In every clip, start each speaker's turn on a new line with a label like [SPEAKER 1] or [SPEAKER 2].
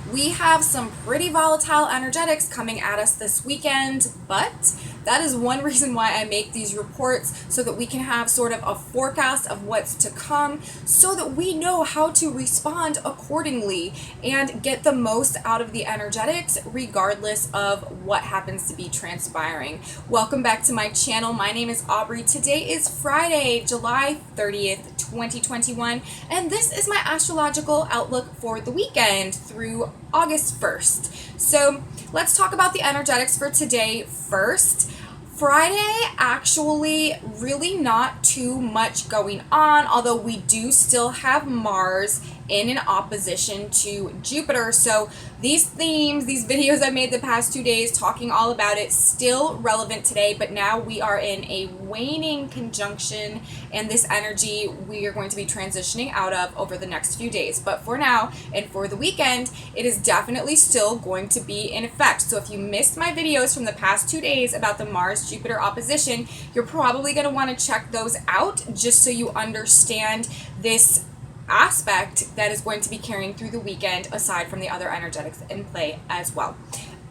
[SPEAKER 1] We have some pretty volatile energetics coming at us this weekend, but that is one reason why I make these reports, so that we can have sort of a forecast of what's to come, so that we know how to respond accordingly and get the most out of the energetics regardless of what happens to be transpiring. Welcome back to my channel. My name is Aubrey. Today is Friday, July 30th, 2021, and this is my astrological outlook for the weekend through August 1st. So let's talk about the energetics for today first. Friday, actually really not too much going on, although we do still have Mars in an opposition to Jupiter. So these themes, these videos I made the past 2 days talking all about it, still relevant today, but now we are in a waning conjunction, and this energy we are going to be transitioning out of over the next few days. But for now and for the weekend, it is definitely still going to be in effect. So if you missed my videos from the past 2 days about the Mars-Jupiter opposition, you're probably going to want to check those out just so you understand this aspect that is going to be carrying through the weekend, aside from the other energetics in play as well.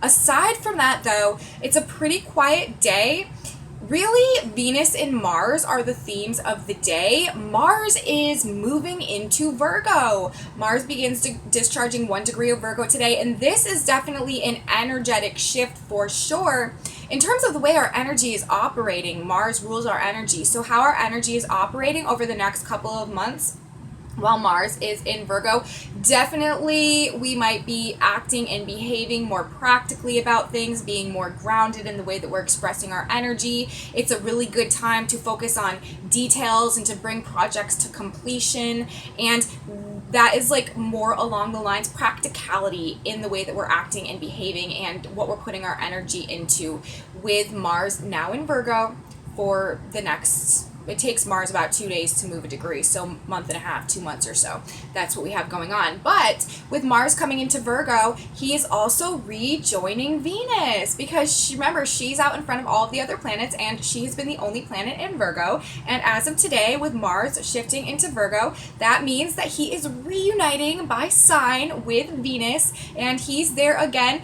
[SPEAKER 1] Aside from that, though, it's a pretty quiet day. Really, Venus and Mars are the themes of the day. Mars is moving into Virgo. Mars begins discharging 1 degree of Virgo today, and this is definitely an energetic shift for sure. In terms of the way our energy is operating, Mars rules our energy. So how our energy is operating over the next couple of months while Mars is in Virgo, definitely we might be acting and behaving more practically about things, being more grounded in the way that we're expressing our energy. It's a really good time to focus on details and to bring projects to completion, and that is like more along the lines practicality in the way that we're acting and behaving and what we're putting our energy into, with Mars now in Virgo for the next, it takes Mars about 2 days to move a degree, so month and a half, 2 months or so. That's what we have going on. But with Mars coming into Virgo, he is also rejoining Venus, because remember, she's out in front of all of the other planets, and she has been the only planet in Virgo. And as of today, with Mars shifting into Virgo, that means that he is reuniting by sign with Venus, and he's there again,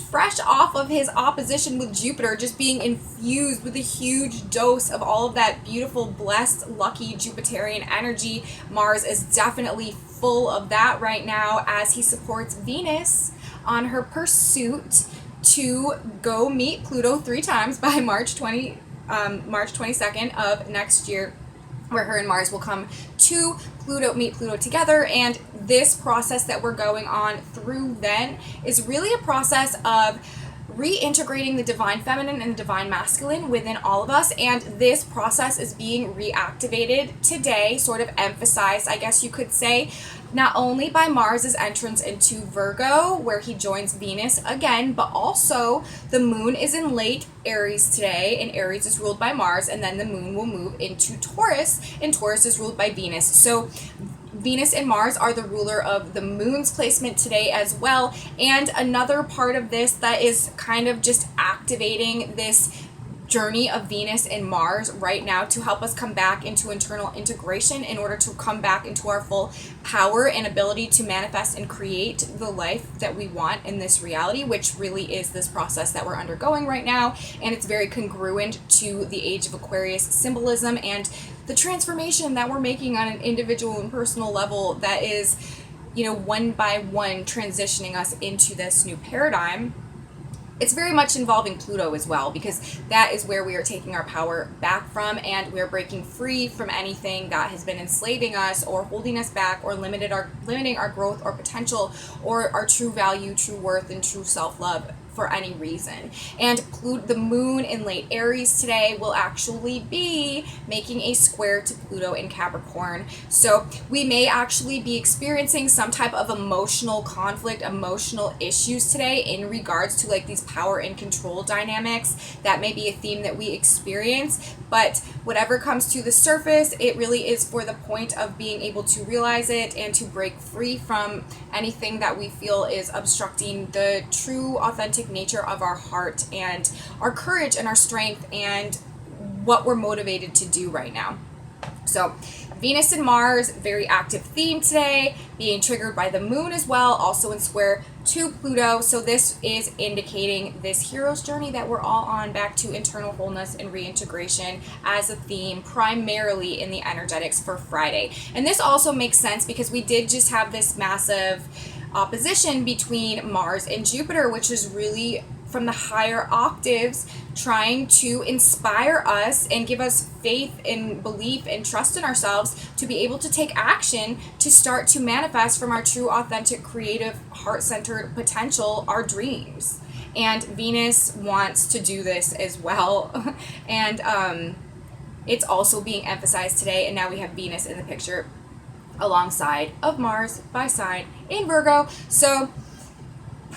[SPEAKER 1] fresh off of his opposition with Jupiter, just being infused with a huge dose of all of that beautiful, blessed, lucky Jupiterian energy. Mars is definitely full of that right now as he supports Venus on her pursuit to go meet Pluto 3 times by March 22nd of next year, where her and Mars will come to meet Pluto together. And this process that we're going on through then is really a process of reintegrating the divine feminine and the divine masculine within all of us, and this process is being reactivated today, sort of emphasized, I guess you could say, not only by Mars's entrance into Virgo, where he joins Venus again, but also the moon is in late Aries today, and Aries is ruled by Mars, and then the moon will move into Taurus, and Taurus is ruled by Venus. So Venus and Mars are the ruler of the moon's placement today as well. And another part of this that is kind of just activating this journey of Venus and Mars right now to help us come back into internal integration in order to come back into our full power and ability to manifest and create the life that we want in this reality, which really is this process that we're undergoing right now. And it's very congruent to the age of Aquarius symbolism and the transformation that we're making on an individual and personal level that is, one by one transitioning us into this new paradigm. It's very much involving Pluto as well, because that is where we are taking our power back from, and we're breaking free from anything that has been enslaving us or holding us back or limiting our growth or potential or our true value, true worth, and true self-love for any reason. And the moon in late Aries today will actually be making a square to Pluto in Capricorn. So we may actually be experiencing some type of emotional conflict, emotional issues today in regards to like these power and control dynamics. That may be a theme that we experience, but whatever comes to the surface, it really is for the point of being able to realize it and to break free from anything that we feel is obstructing the true, authentic nature of our heart and our courage and our strength and what we're motivated to do right now. So Venus and Mars, very active theme today, being triggered by the moon as well, also in square to Pluto. So this is indicating this hero's journey that we're all on, back to internal wholeness and reintegration as a theme, primarily in the energetics for Friday. And this also makes sense because we did just have this massive opposition between Mars and Jupiter, which is really from the higher octaves, trying to inspire us and give us faith and belief and trust in ourselves to be able to take action to start to manifest from our true, authentic, creative, heart-centered potential, our dreams. And Venus wants to do this as well. And it's also being emphasized today. And now we have Venus in the picture alongside of Mars by sign in Virgo. So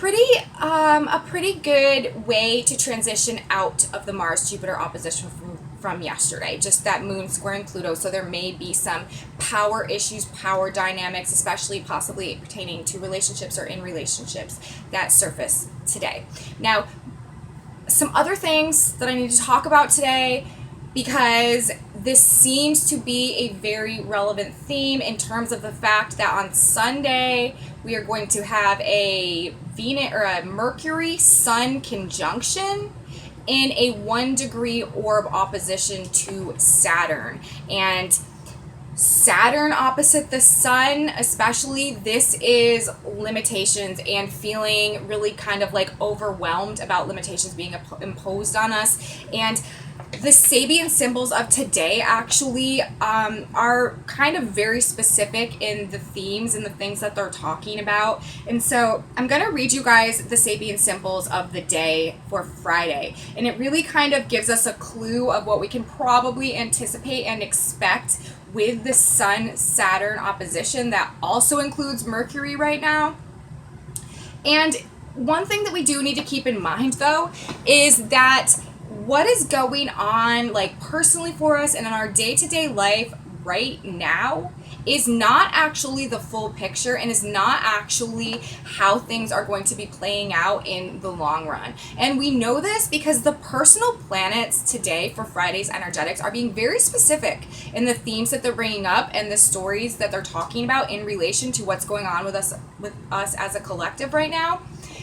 [SPEAKER 1] a pretty good way to transition out of the Mars-Jupiter opposition from yesterday. Just that moon squaring Pluto, so there may be some power issues, power dynamics, especially possibly pertaining to relationships or in relationships that surface today. Now, some other things that I need to talk about today, because this seems to be a very relevant theme in terms of the fact that on Sunday we are going to have a Venus or a Mercury Sun conjunction in a 1-degree orb opposition to Saturn. And Saturn opposite the Sun, especially, this is limitations and feeling really kind of like overwhelmed about limitations being imposed on us. And the Sabian symbols of today actually are kind of very specific in the themes and the things that they're talking about. And so I'm going to read you guys the Sabian symbols of the day for Friday. And it really kind of gives us a clue of what we can probably anticipate and expect with the Sun-Saturn opposition that also includes Mercury right now. And one thing that we do need to keep in mind, though, is that what is going on, like, personally for us and in our day-to-day life right now is not actually the full picture and is not actually how things are going to be playing out in the long run. And we know this because the personal planets today for Friday's energetics are being very specific in the themes that they're bringing up and the stories that they're talking about in relation to what's going on with us as a collective right now.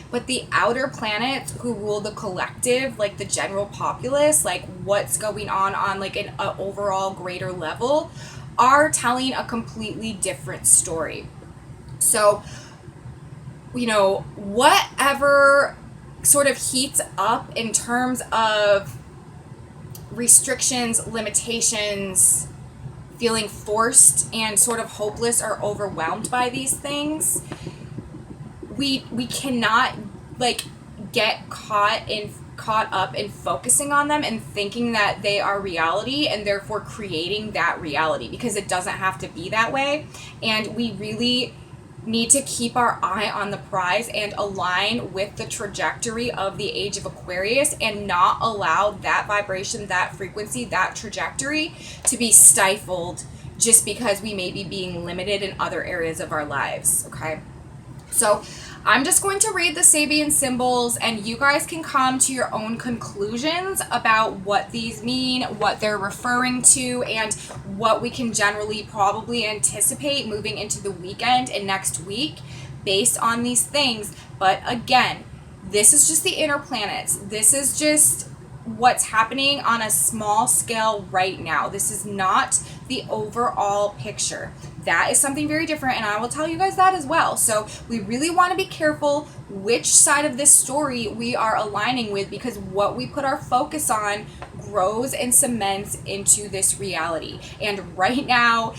[SPEAKER 1] But the outer planets who rule the collective, like the general populace, like what's going on like an overall greater level, are telling a completely different story. So, whatever sort of heats up in terms of restrictions, limitations, feeling forced and sort of hopeless or overwhelmed by these things, we cannot get caught up in focusing on them and thinking that they are reality and therefore creating that reality, because it doesn't have to be that way. And we really need to keep our eye on the prize and align with the trajectory of the age of Aquarius and not allow that vibration, that frequency, that trajectory to be stifled just because we may be being limited in other areas of our lives. Okay, so I'm just going to read the Sabian symbols and you guys can come to your own conclusions about what these mean, what they're referring to, and what we can generally probably anticipate moving into the weekend and next week based on these things. But again, this is just the inner planets. This is just what's happening on a small scale right now. This is not the overall picture. That is something very different, and I will tell you guys that as well. So we really want to be careful which side of this story we are aligning with, because what we put our focus on grows and cements into this reality. And right now,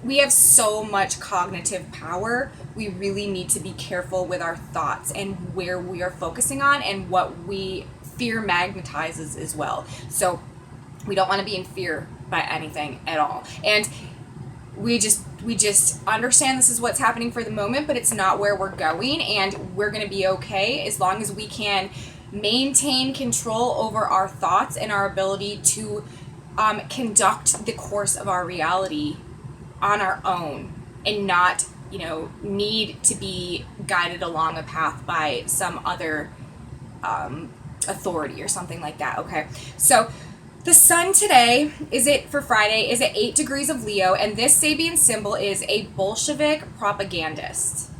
[SPEAKER 1] we have so much cognitive power. We really need to be careful with our thoughts and where we are focusing on and what we fear magnetizes as well. So we don't want to be in fear by anything at all. And we just understand this is what's happening for the moment, but it's not where we're going, and we're going to be okay as long as we can maintain control over our thoughts and our ability to conduct the course of our reality on our own and not, need to be guided along a path by some other authority or something like that. Okay, so The sun today for Friday is at 8 degrees of Leo, and this Sabian symbol is a Bolshevik propagandist.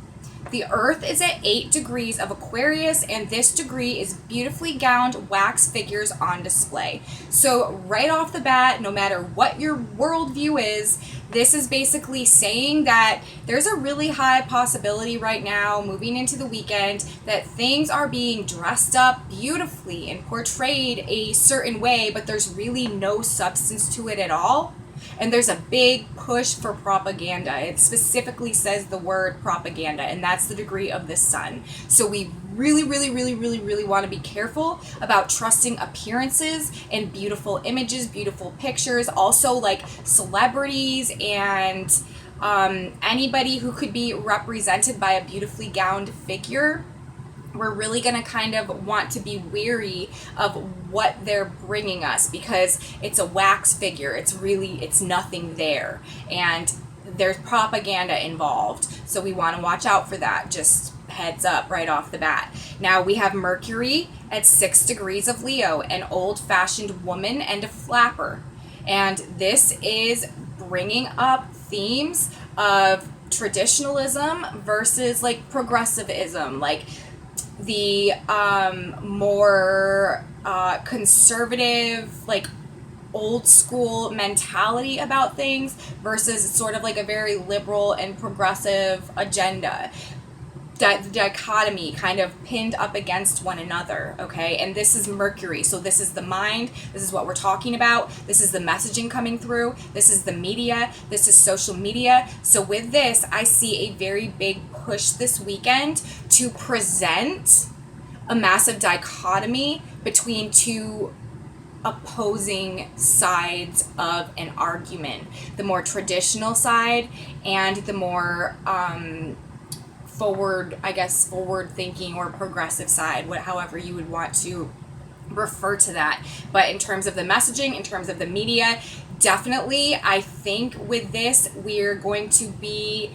[SPEAKER 1] The earth is at 8 degrees of Aquarius, and this degree is beautifully gowned wax figures on display. So right off the bat, no matter what your worldview is, this is basically saying that there's a really high possibility right now, moving into the weekend, that things are being dressed up beautifully and portrayed a certain way, but there's really no substance to it at all. And there's a big push for propaganda. It specifically says the word propaganda, and that's the degree of the sun. So we really want to be careful about trusting appearances and beautiful images, beautiful pictures. Also, like celebrities and anybody who could be represented by a beautifully gowned figure. We're really going to kind of want to be weary of what they're bringing us, because it's a wax figure. It's nothing there. And there's propaganda involved. So we want to watch out for that. Just heads up right off the bat. Now we have Mercury at 6 degrees of Leo, an old-fashioned woman and a flapper. And this is bringing up themes of traditionalism versus like progressivism, like the more conservative, like old school mentality about things versus sort of like a very liberal and progressive agenda. That dichotomy kind of pinned up against one another, okay? And this is Mercury, so this is the mind, this is what we're talking about, this is the messaging coming through, this is the media, this is social media. So with this, I see a very big push this weekend to present a massive dichotomy between two opposing sides of an argument. The more traditional side and the more forward thinking or progressive side, however you would want to refer to that. But in terms of the messaging, in terms of the media, definitely I think with this we're going to be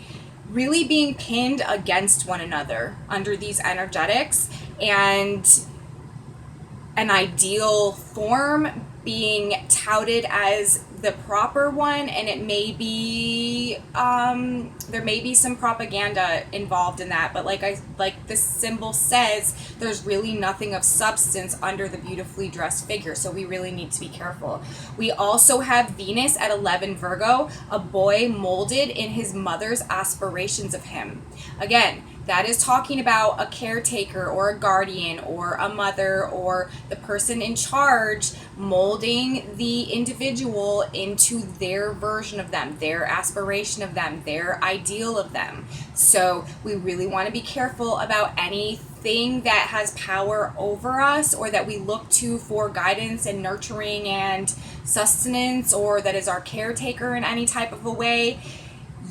[SPEAKER 1] really being pinned against one another under these energetics, and an ideal form being touted as the proper one, and it may be there may be some propaganda involved in that, but like this symbol says, there's really nothing of substance under the beautifully dressed figure, so we really need to be careful. We also have Venus at 11 Virgo, a boy molded in his mother's aspirations of him. Again, that is talking about a caretaker or a guardian or a mother or the person in charge molding the individual into their version of them, their aspiration of them, their ideal of them. So we really want to be careful about anything that has power over us or that we look to for guidance and nurturing and sustenance, or that is our caretaker in any type of a way.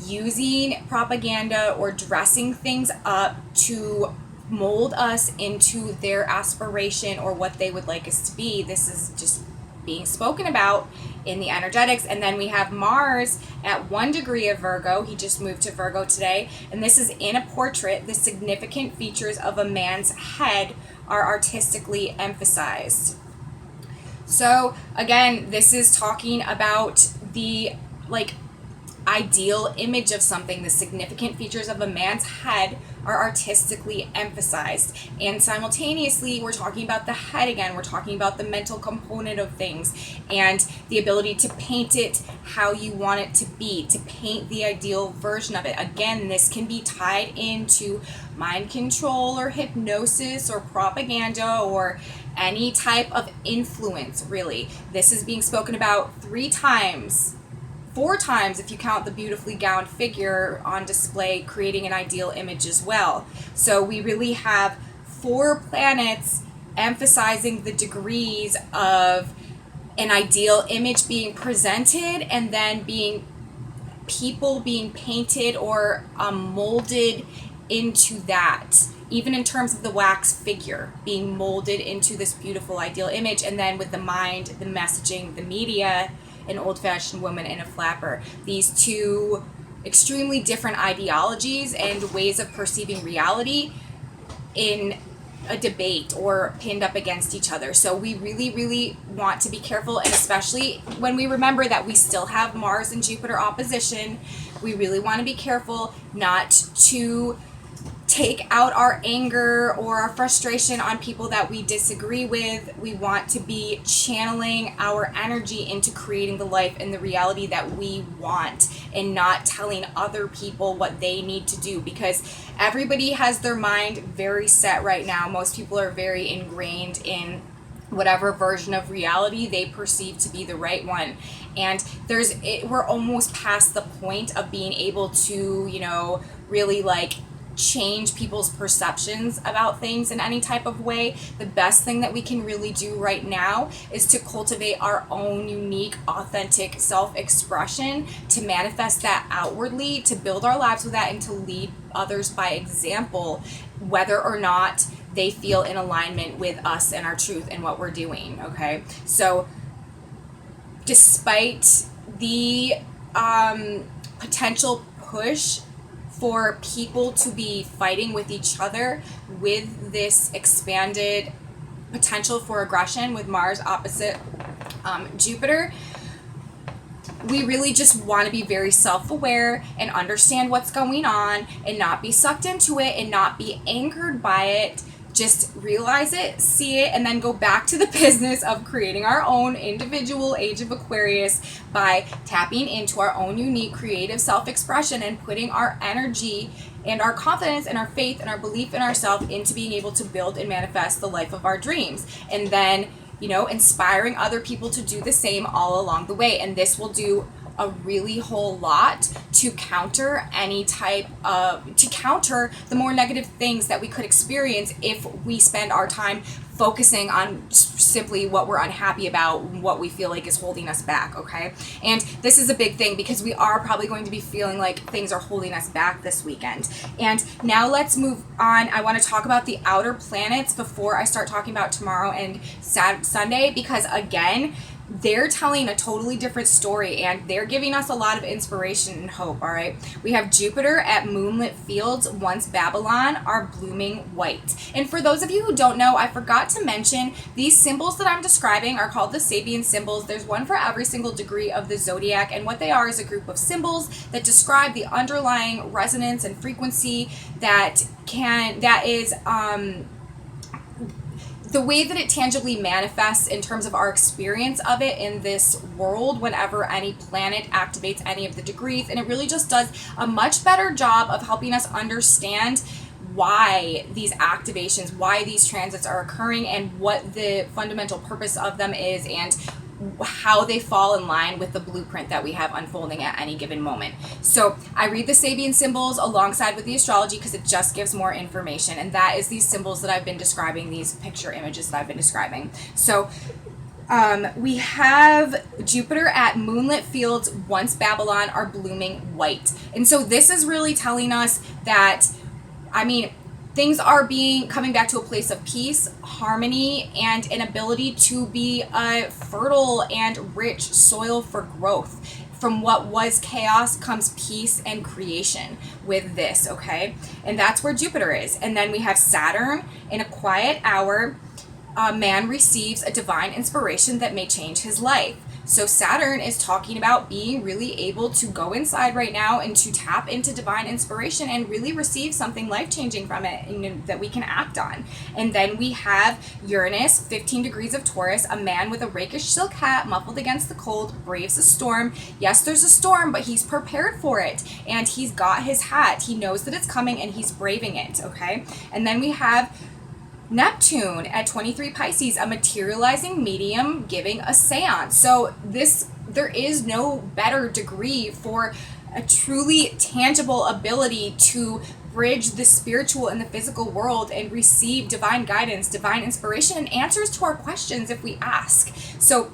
[SPEAKER 1] Using propaganda or dressing things up to mold us into their aspiration or what they would like us to be. This is just being spoken about in the energetics. And then we have Mars at 1 degree of Virgo. He just moved to Virgo today. And this is in a portrait. The significant features of a man's head are artistically emphasized. So again, this is talking about the ideal image of something. The significant features of a man's head are artistically emphasized, and simultaneously we're talking about the head again. We're talking about the mental component of things and the ability to paint it how you want it to be, to paint the ideal version of it. Again, this can be tied into mind control or hypnosis or propaganda or any type of influence, really. This is being spoken about 4 times if you count the beautifully gowned figure on display, creating an ideal image as well. So we really have 4 planets emphasizing the degrees of an ideal image being presented, and then people being painted or molded into that, even in terms of the wax figure being molded into this beautiful ideal image. And then with the mind, the messaging, the media, an old-fashioned woman and a flapper. These 2 extremely different ideologies and ways of perceiving reality in a debate or pinned up against each other. So we really, really want to be careful, and especially when we remember that we still have Mars and Jupiter opposition, we really want to be careful not to take out our anger or our frustration on people that we disagree with. We want to be channeling our energy into creating the life and the reality that we want, and not telling other people what they need to do, because everybody has their mind very set right now. Most people are very ingrained in whatever version of reality they perceive to be the right one. And we're almost past the point of being able to, really like change people's perceptions about things in any type of way. The best thing that we can really do right now is to cultivate our own unique, authentic self-expression, to manifest that outwardly, to build our lives with that, and to lead others by example, whether or not they feel in alignment with us and our truth and what we're doing. Okay, so despite the potential push for people to be fighting with each other with this expanded potential for aggression with Mars opposite Jupiter, we really just want to be very self-aware and understand what's going on, and not be sucked into it and not be anchored by it. Just realize it, see it, and then go back to the business of creating our own individual Age of Aquarius by tapping into our own unique creative self-expression and putting our energy and our confidence and our faith and our belief in ourselves into being able to build and manifest the life of our dreams. And then, inspiring other people to do the same all along the way. And this will do a really whole lot to counter the more negative things that we could experience if we spend our time focusing on simply what we're unhappy about, what we feel like is holding us back. Okay, and this is a big thing, because we are probably going to be feeling like things are holding us back this weekend. And now let's move on. I want to talk about the outer planets before I start talking about tomorrow and Sunday, because again, they're telling a totally different story, and they're giving us a lot of inspiration and hope. All right, we have Jupiter at moonlit fields, once Babylon, are blooming white. And for those of you who don't know, I forgot to mention, these symbols that I'm describing are called the Sabian symbols. There's one for every single degree of the zodiac, and what they are is a group of symbols that describe the underlying resonance and frequency that is the way that it tangibly manifests in terms of our experience of it in this world whenever any planet activates any of the degrees. And it really just does a much better job of helping us understand why these activations, why these transits are occurring, and what the fundamental purpose of them is, and how they fall in line with the blueprint that we have unfolding at any given moment. So I read the Sabian symbols alongside with the astrology because it just gives more information, and that is these symbols that I've been describing, these picture images that I've been describing. So we have Jupiter at moonlit fields, once Babylon, are blooming white. And so this is really telling us that, things are coming back to a place of peace, harmony, and an ability to be a fertile and rich soil for growth. From what was chaos comes peace and creation with this, okay? And that's where Jupiter is. And then we have Saturn in a quiet hour. A man receives a divine inspiration that may change his life. So Saturn is talking about being really able to go inside right now and to tap into divine inspiration and really receive something life-changing from it, and that we can act on. And then we have Uranus, 15 degrees of Taurus, a man with a rakish silk hat, muffled against the cold, braves a storm. Yes, there's a storm, but he's prepared for it, and he's got his hat. He knows that it's coming, and he's braving it, okay? And then we have Neptune at 23 Pisces, a materializing medium giving a seance. So there is no better degree for a truly tangible ability to bridge the spiritual and the physical world and receive divine guidance, divine inspiration, and answers to our questions if we ask. So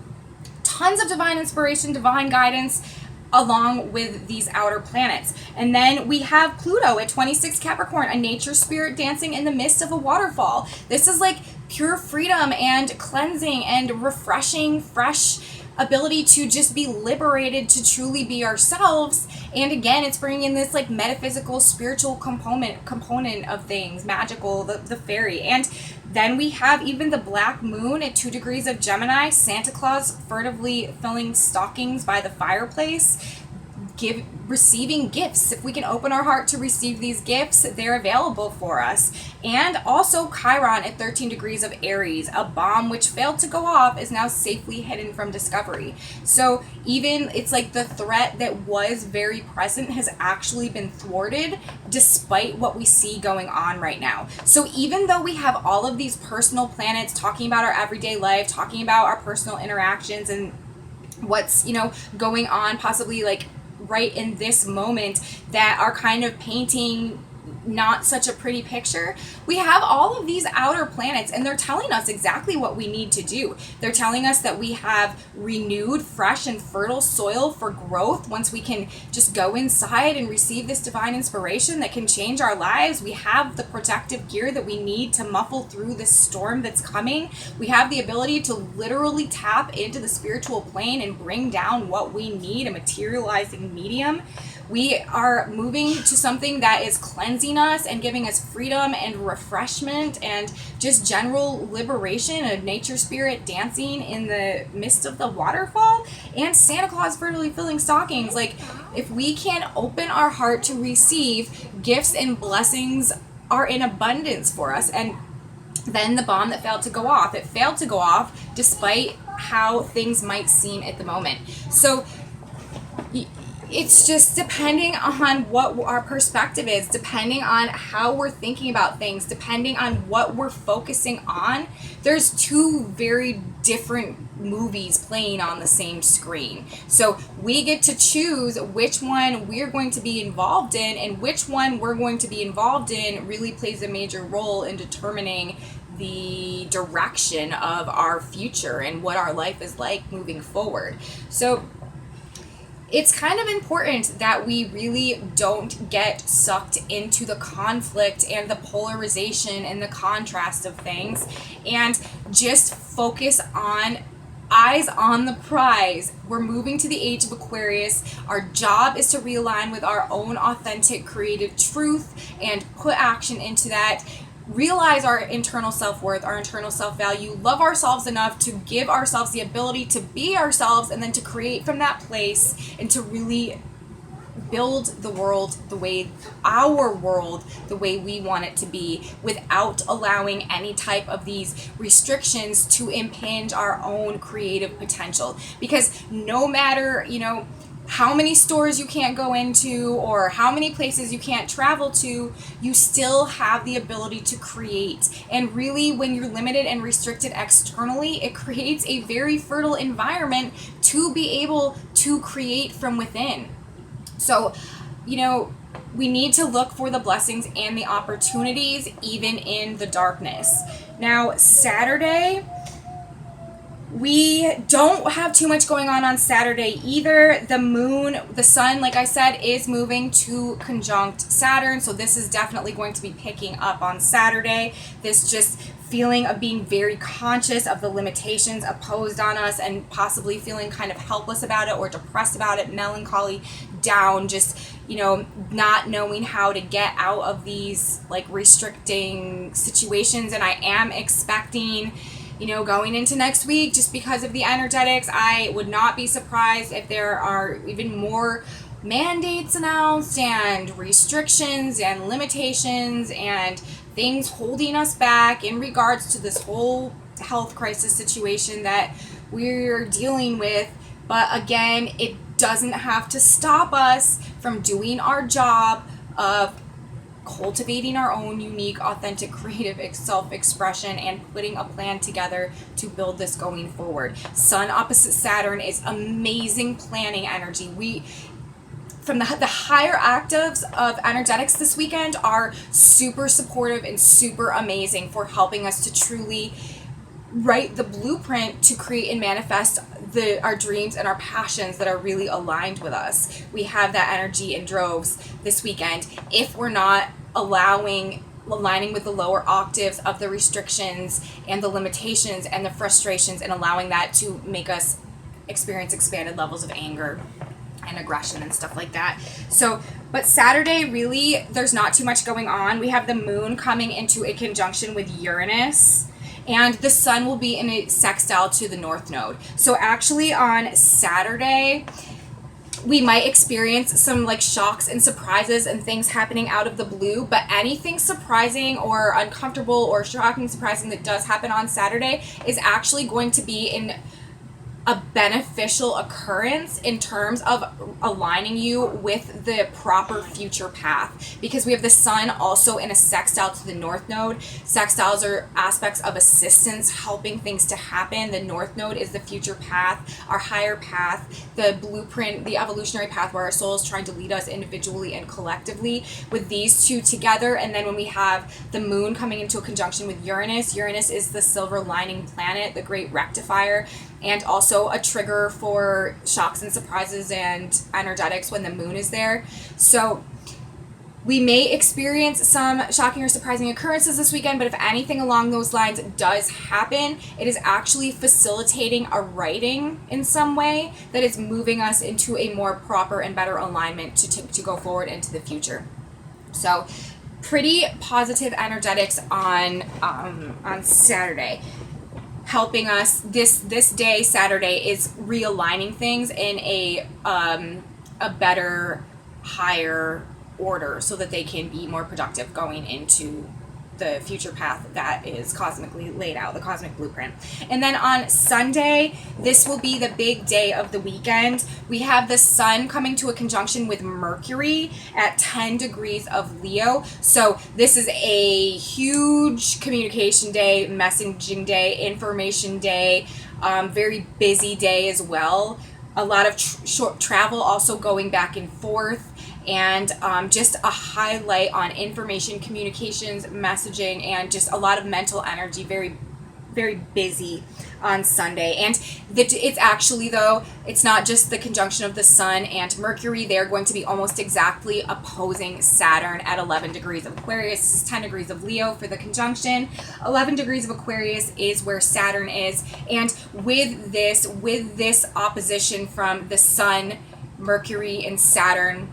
[SPEAKER 1] tons of divine inspiration, divine guidance, along with these outer planets. And then we have Pluto at 26 Capricorn, a nature spirit dancing in the midst of a waterfall. This is like pure freedom and cleansing and refreshing, fresh ability to just be liberated to truly be ourselves. And again, it's bringing in this like metaphysical, spiritual component of things, magical, the fairy. And then we have even the black moon at 2 degrees of Gemini, Santa Claus furtively filling stockings by the fireplace, receiving gifts. If we can open our heart to receive these gifts, they're available for us. And also Chiron at 13 degrees of Aries, a bomb which failed to go off is now safely hidden from discovery. So even it's like the threat that was very present has actually been thwarted despite what we see going on right now. So even though we have all of these personal planets talking about our everyday life, talking about our personal interactions and what's, going on possibly like right in this moment that are kind of painting not such a pretty picture, we have all of these outer planets and they're telling us exactly what we need to do. They're telling us that we have renewed, fresh, and fertile soil for growth once we can just go inside and receive this divine inspiration that can change our lives. We have the protective gear that we need to muffle through this storm that's coming. We have the ability to literally tap into the spiritual plane and bring down what we need, a materializing medium. We are moving to something that is cleansing us and giving us freedom and refreshment and just general liberation of nature spirit dancing in the midst of the waterfall. And Santa Claus fertily filling stockings. Like, if we can open our heart to receive, gifts and blessings are in abundance for us. And then the bomb that failed to go off. It failed to go off despite how things might seem at the moment. So it's just depending on what our perspective is, depending on how we're thinking about things, depending on what we're focusing on. There's two very different movies playing on the same screen. So we get to choose which one we're going to be involved in, and which one we're going to be involved in really plays a major role in determining the direction of our future and what our life is like moving forward. So it's kind of important that we really don't get sucked into the conflict and the polarization and the contrast of things, and just focus on eyes on the prize. We're moving to the age of Aquarius. Our job is to realign with our own authentic creative truth and put action into that. Realize our internal self-worth, our internal self-value, love ourselves enough to give ourselves the ability to be ourselves, and then to create from that place and to really build the world the way, our world, the way we want it to be, without allowing any type of these restrictions to impinge our own creative potential. Because no matter, how many stores you can't go into or how many places you can't travel to, you still have the ability to create. And really, when you're limited and restricted externally, it creates a very fertile environment to be able to create from within. So, we need to look for the blessings and the opportunities even in the darkness. Now, Saturday, we don't have too much going on Saturday either. The sun, like I said, is moving to conjunct Saturn. So this is definitely going to be picking up on Saturday. This just feeling of being very conscious of the limitations imposed on us and possibly feeling kind of helpless about it or depressed about it, melancholy, down, just, not knowing how to get out of these like restricting situations. And I am expecting, going into next week, just because of the energetics, I would not be surprised if there are even more mandates announced and restrictions and limitations and things holding us back in regards to this whole health crisis situation that we're dealing with. But again, it doesn't have to stop us from doing our job of cultivating our own unique, authentic, creative self-expression and putting a plan together to build this going forward. Sun opposite Saturn is amazing planning energy. From the higher octaves of energetics this weekend are super supportive and super amazing for helping us to truly write the blueprint to create and manifest our dreams and our passions that are really aligned with us. We have that energy in droves this weekend if we're not aligning with the lower octaves of the restrictions and the limitations and the frustrations, and allowing that to make us experience expanded levels of anger and aggression and stuff like that. So, but Saturday, really, there's not too much going on. We have the moon coming into a conjunction with Uranus, and the sun will be in a sextile to the north node. So actually on Saturday, we might experience some like shocks and surprises and things happening out of the blue, but anything surprising or uncomfortable or shocking, surprising that does happen on Saturday is actually going to be in a beneficial occurrence in terms of aligning you with the proper future path, because we have the sun also in a sextile to the north node. Sextiles are aspects of assistance, helping things to happen. The north node is the future path, our higher path, the blueprint, the evolutionary path where our soul is trying to lead us individually and collectively. With these two together, and then when we have the moon coming into a conjunction with Uranus, Uranus is the silver lining planet, the great rectifier, and also a trigger for shocks and surprises and energetics when the moon is there. So we may experience some shocking or surprising occurrences this weekend, but if anything along those lines does happen, it is actually facilitating a writing in some way that is moving us into a more proper and better alignment to go forward into the future. So pretty positive energetics on Saturday. Helping us this day, Saturday, is realigning things in a better, higher order so that they can be more productive going into the future path that is cosmically laid out, the cosmic blueprint. And then on Sunday, this will be the big day of the weekend. We have the sun coming to a conjunction with Mercury at 10 degrees of Leo. So this is a huge communication day, messaging day, information day, very busy day as well. A lot of short travel also going back and forth. And just a highlight on information, communications, messaging, and just a lot of mental energy, very, very busy on Sunday. And it's actually, though, it's not just the conjunction of the sun and Mercury. They're going to be almost exactly opposing Saturn at 11 degrees of Aquarius. This is 10 degrees of Leo for the conjunction. 11 degrees of Aquarius is where Saturn is. And with this opposition from the sun, Mercury, and Saturn,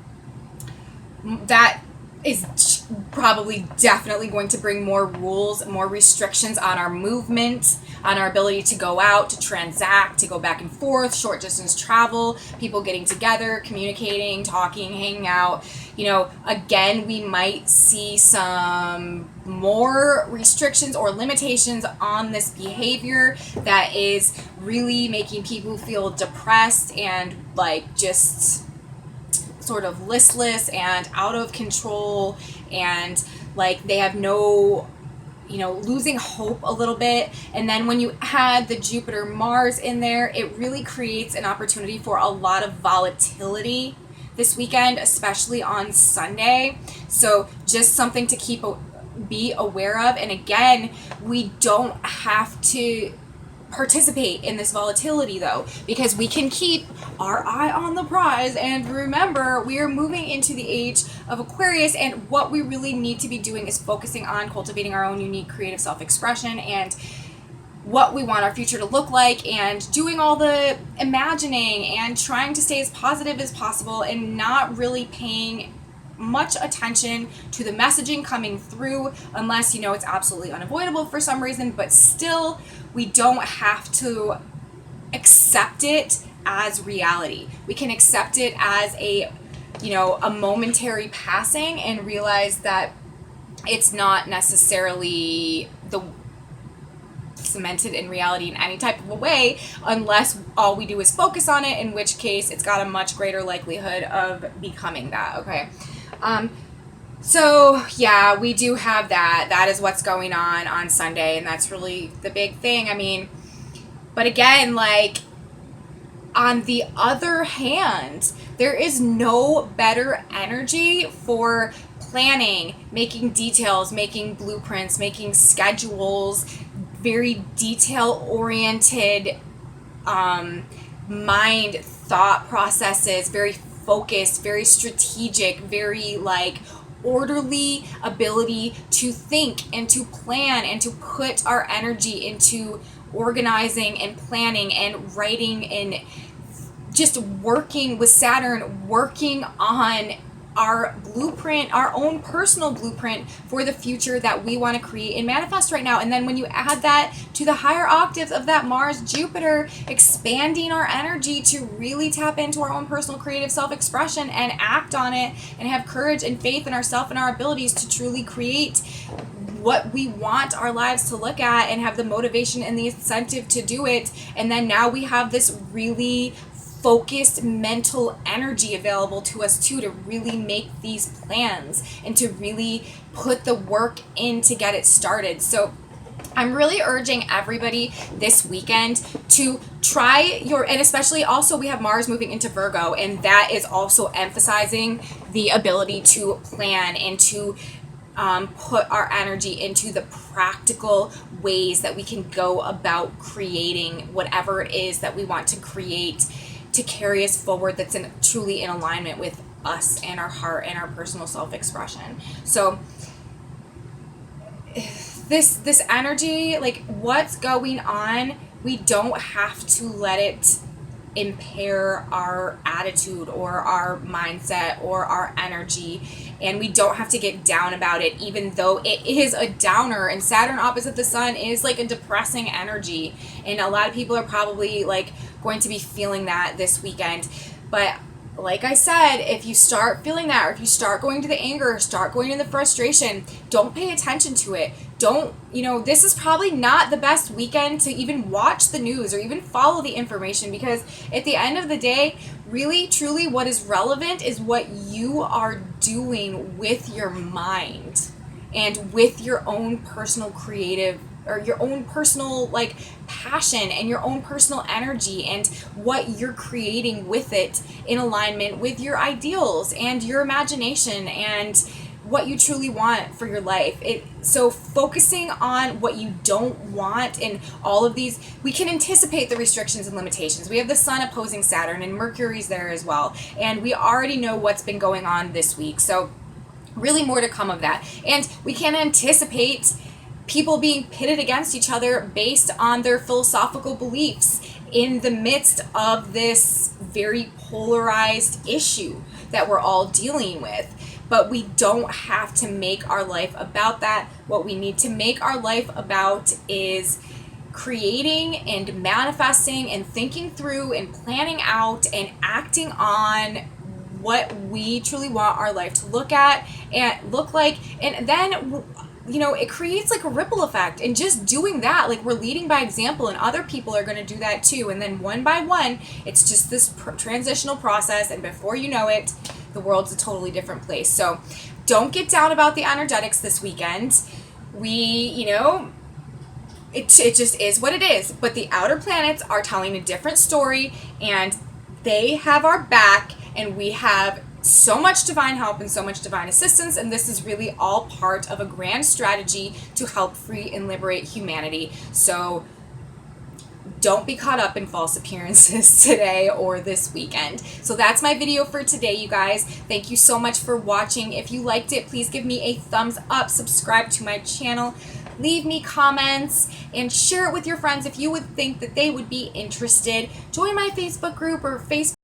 [SPEAKER 1] that is probably definitely going to bring more rules, more restrictions on our movement, on our ability to go out, to transact, to go back and forth, short distance travel, people getting together, communicating, talking, hanging out. You know, again, we might see some more restrictions or limitations on this behavior that is really making people feel depressed and like just sort of listless and out of control, and like they have no, losing hope a little bit. And then when you add the Jupiter Mars in there, it really creates an opportunity for a lot of volatility this weekend, especially on Sunday. So just something to be aware of. And again, we don't have to participate in this volatility though, because we can keep our eye on the prize. And remember, we are moving into the age of Aquarius, and what we really need to be doing is focusing on cultivating our own unique creative self-expression and what we want our future to look like, and doing all the imagining and trying to stay as positive as possible, and not really paying much attention to the messaging coming through unless it's absolutely unavoidable for some reason. But still, we don't have to accept it as reality. We can accept it as a momentary passing, and realize that it's not necessarily cemented in reality in any type of a way, unless all we do is focus on it, in which case it's got a much greater likelihood of becoming that. Okay. So yeah, we do have that. That is what's going on Sunday, and that's really the big thing. I mean, but again, like, on the other hand, there is no better energy for planning, making details, making blueprints, making schedules, very detail-oriented mind thought processes, very focused, very strategic, very orderly ability to think and to plan and to put our energy into organizing and planning and writing and just working with Saturn, working on our blueprint, our own personal blueprint for the future that we want to create and manifest right now. And then when you add that to the higher octaves of that Mars Jupiter, expanding our energy to really tap into our own personal creative self-expression and act on it and have courage and faith in ourselves and our abilities to truly create what we want our lives to look at and have the motivation and the incentive to do it. And then now we have this really focused mental energy available to us too, to really make these plans and to really put the work in to get it started. So I'm really urging everybody this weekend to try and especially also we have Mars moving into Virgo, and that is also emphasizing the ability to plan and to put our energy into the practical ways that we can go about creating whatever it is that we want to create to carry us forward, that's truly in alignment with us and our heart and our personal self-expression. So this energy, like what's going on, we don't have to let it impair our attitude or our mindset or our energy, and we don't have to get down about it, even though it is a downer. And Saturn opposite the sun is like a depressing energy, and a lot of people are probably like going to be feeling that this weekend. But like I said, if you start feeling that, or if you start going to the anger, start going to the frustration, don't pay attention to it. Don't, this is probably not the best weekend to even watch the news or even follow the information, because at the end of the day, really, truly, what is relevant is what you are doing with your mind and with your own personal creative or your own personal like passion and your own personal energy, and what you're creating with it in alignment with your ideals and your imagination and what you truly want for your life. So focusing on what you don't want and all of these, we can anticipate the restrictions and limitations. We have the sun opposing Saturn and Mercury's there as well, and we already know what's been going on this week, so really more to come of that. And we can anticipate people being pitted against each other based on their philosophical beliefs in the midst of this very polarized issue that we're all dealing with. But we don't have to make our life about that. What we need to make our life about is creating and manifesting and thinking through and planning out and acting on what we truly want our life to look at and look like. And then it creates like a ripple effect, and just doing that, like we're leading by example, and other people are going to do that too, and then one by one it's just this transitional process, and before you know it, the world's a totally different place. So don't get down about the energetics this weekend. It just is what it is, but the outer planets are telling a different story, and they have our back, and we have so much divine help and so much divine assistance, and this is really all part of a grand strategy to help free and liberate humanity. So don't be caught up in false appearances today or this weekend. So that's my video for today, you guys. Thank you so much for watching. If you liked it, please give me a thumbs up, subscribe to my channel, leave me comments, and share it with your friends if you would think that they would be interested. Join my Facebook group or Facebook